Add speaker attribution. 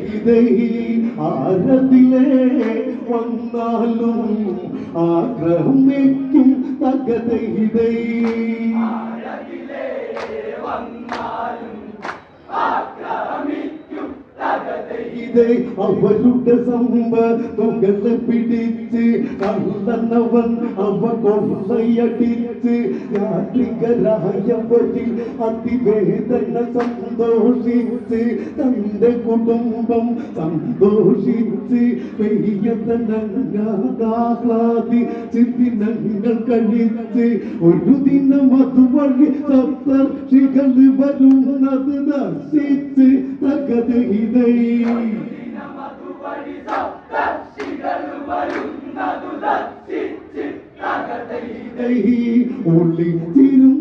Speaker 1: ഇതൈ ആരതിലേ വന്നാലും ആഗ്രഹമേക്കും തകതൈതൈ ഇതേ അവരുടെ സമ്പത്തുകളെ പിടിച്ച് കള്ളനവൻ അവ കൊള്ളയടിച്ച് യാത്രികരായവരിൽ അതിവേദന സന്തോഷിച്ച് തന്റെ കുടുംബം സന്തോഷിച്ച് പെയ്യതനാഹ്ലാദിച്ച് ദിനങ്ങൾ കഴിച്ച് ഒരു ദിനം അതുവഴി സപ്തർഷികൾ വരുന്നത് ദർശിച്ച് തകത് ഇതൈ ഒളിച്ചിരും